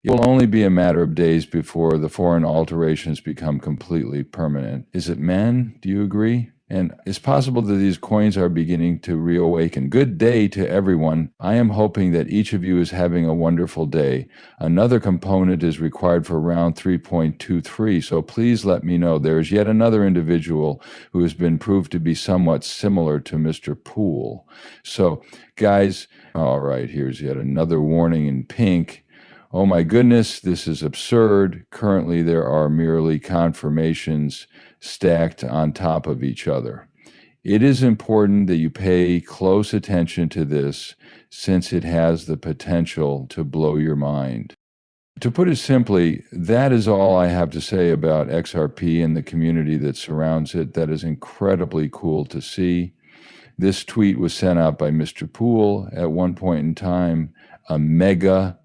It will only be a matter of days before the foreign alterations become completely permanent. Is it men? Do you agree? And it's possible that these coins are beginning to reawaken. Good day to everyone. I am hoping that each of you is having a wonderful day. Another component is required for round 3.23, so please let me know. There is yet another individual who has been proved to be somewhat similar to Mr. Poole. So, guys, all right, here's yet another warning in pink. Oh my goodness, this is absurd. Currently, there are merely confirmations stacked on top of each other. It is important that you pay close attention to this since it has the potential to blow your mind. To put it simply, that is all I have to say about XRP and the community that surrounds it. That is incredibly cool to see. This tweet was sent out by Mr. Poole at one point in time, a mega,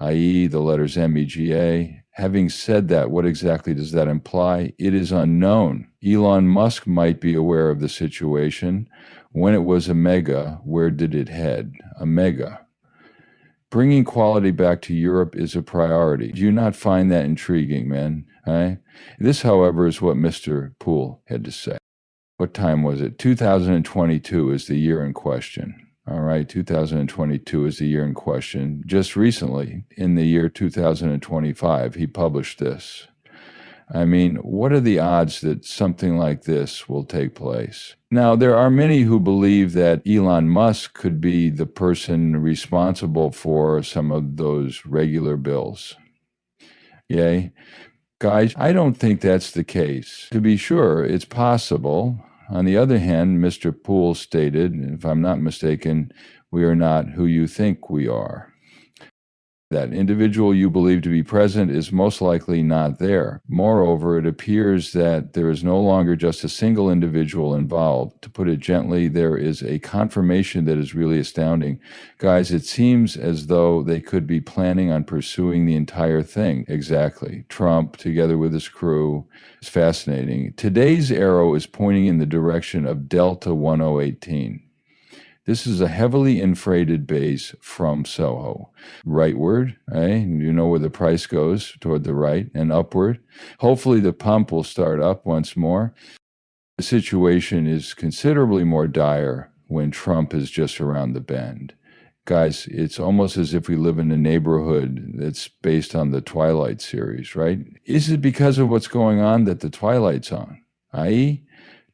i.e. the letters MEGA. Having said that, what exactly does that imply? It is unknown. Elon Musk might be aware of the situation. When it was a mega, where did it head? A mega. Bringing quality back to Europe is a priority. Do you not find that intriguing, man? This, however, is what Mr. Poole had to say. What time was it? 2022 is the year in question. All right, 2022 is the year in question. Just recently, in the year 2025, he published this. I mean, what are the odds that something like this will take place? Now, there are many who believe that Elon Musk could be the person responsible for some of those regular bills. Yay? Guys, I don't think that's the case. To be sure, it's possible. On the other hand, Mr. Poole stated, if I'm not mistaken, we are not who you think we are. That individual you believe to be present is most likely not there. Moreover, it appears that there is no longer just a single individual involved. To put it gently, there is a confirmation that is really astounding. Guys, it seems as though they could be planning on pursuing the entire thing. Exactly. Trump, together with his crew, is fascinating. Today's arrow is pointing in the direction of Delta 1018. This is a heavily inflated base from Soho. Rightward, you know where the price goes, toward the right and upward. Hopefully the pump will start up once more. The situation is considerably more dire when Trump is just around the bend. Guys, it's almost as if we live in a neighborhood that's based on the Twilight series, right? Is it because of what's going on that the Twilight's on? I.e.,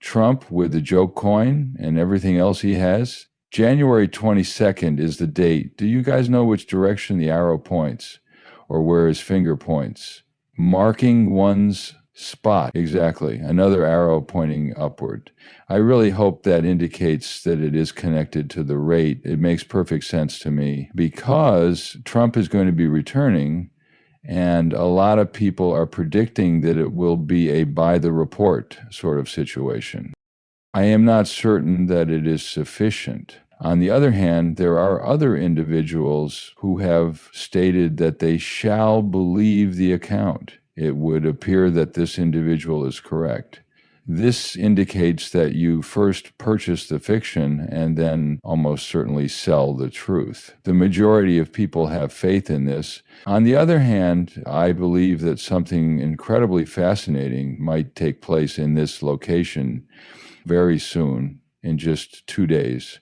Trump with the joke coin and everything else he has? January 22nd is the date. Do you guys know which direction the arrow points or where his finger points? Marking one's spot. Exactly. Another arrow pointing upward. I really hope that indicates that it is connected to the rate. It makes perfect sense to me because Trump is going to be returning and a lot of people are predicting that it will be a by the report sort of situation. I am not certain that it is sufficient. On the other hand, there are other individuals who have stated that they shall believe the account. It would appear that this individual is correct. This indicates that you first purchase the fiction and then almost certainly sell the truth. The majority of people have faith in this. On the other hand, I believe that something incredibly fascinating might take place in this location very soon, in just 2 days.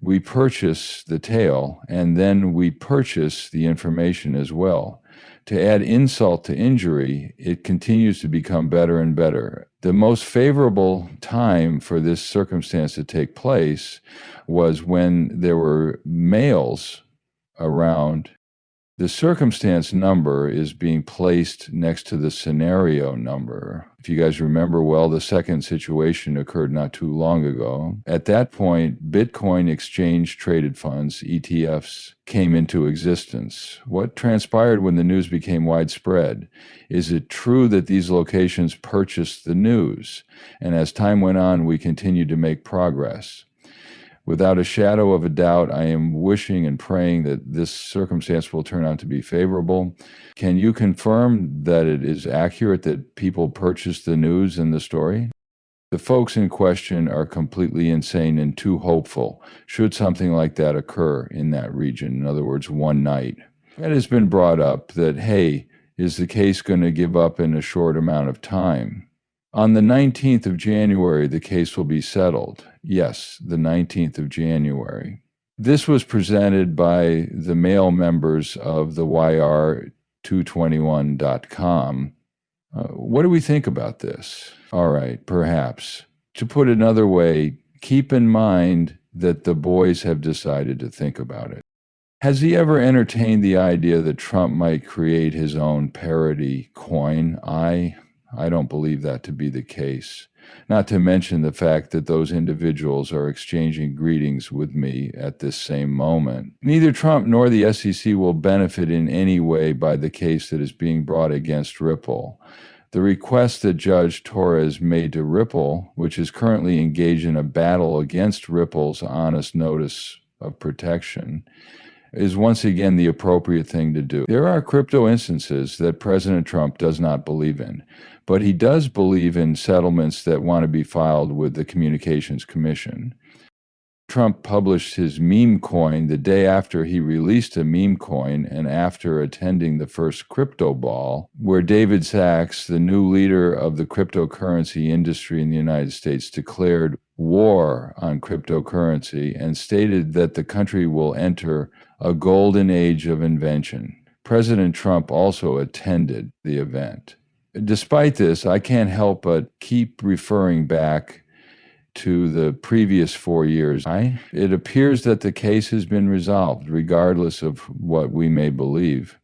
We purchase the tail, and then we purchase the information as well. To add insult to injury, it continues to become better and better. The most favorable time for this circumstance to take place was when there were males around. The circumstance number is being placed next to the scenario number. If you guys remember well, the second situation occurred not too long ago. At that point, Bitcoin exchange traded funds, ETFs, came into existence. What transpired when the news became widespread? Is it true that these locations purchased the news? And as time went on, we continued to make progress. Without a shadow of a doubt, I am wishing and praying that this circumstance will turn out to be favorable. Can you confirm that it is accurate that people purchased the news in the story? The folks in question are completely insane and too hopeful, should something like that occur in that region. In other words, one night. It has been brought up that, hey, is the case going to give up in a short amount of time? On the 19th of January, the case will be settled. Yes, the 19th of January. This was presented by the male members of the YR221.com. What do we think about this? All right, perhaps. To put it another way, keep in mind that the boys have decided to think about it. Has he ever entertained the idea that Trump might create his own parody coin? I don't believe that to be the case. Not to mention the fact that those individuals are exchanging greetings with me at this same moment. Neither Trump nor the SEC will benefit in any way by the case that is being brought against Ripple. The request that Judge Torres made to Ripple, which is currently engaged in a battle against Ripple's honest notice of protection, is once again the appropriate thing to do. There are crypto instances that President Trump does not believe in, but he does believe in settlements that want to be filed with the Communications Commission. Trump published his meme coin the day after he released a meme coin and after attending the first crypto ball, where David Sachs, the new leader of the cryptocurrency industry in the United States, declared war on cryptocurrency and stated that the country will enter a golden age of invention. President Trump also attended the event. Despite this, I can't help but keep referring back to the previous 4 years. It appears that the case has been resolved, regardless of what we may believe.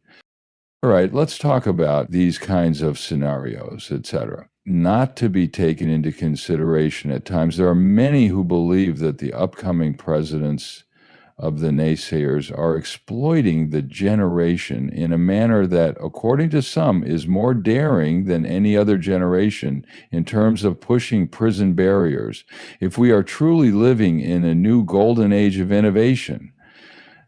All right, let's talk about these kinds of scenarios, etc. Not to be taken into consideration at times. There are many who believe that the upcoming presidents of the naysayers are exploiting the generation in a manner that, according to some, is more daring than any other generation in terms of pushing prison barriers. If we are truly living in a new golden age of innovation,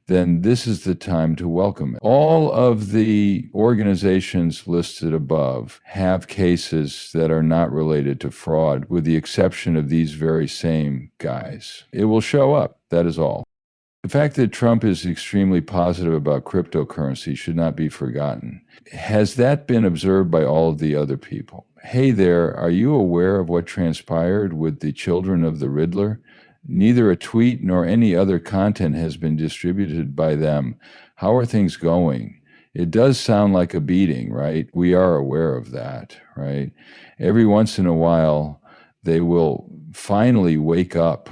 then this is the time to welcome it. All of the organizations listed above have cases that are not related to fraud, with the exception of these very same guys. It will show up, that is all. The fact that Trump is extremely positive about cryptocurrency should not be forgotten. Has that been observed by all of the other people? Hey there, are you aware of what transpired with the children of the Riddler? Neither a tweet nor any other content has been distributed by them. How are things going? It does sound like a beating, right? We are aware of that, right? Every once in a while, they will finally wake up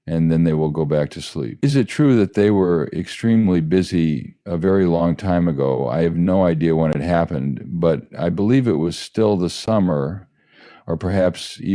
and then they will go back to sleep. Is it true that they were extremely busy a very long time ago? I have no idea when it happened, but I believe it was still the summer, or perhaps even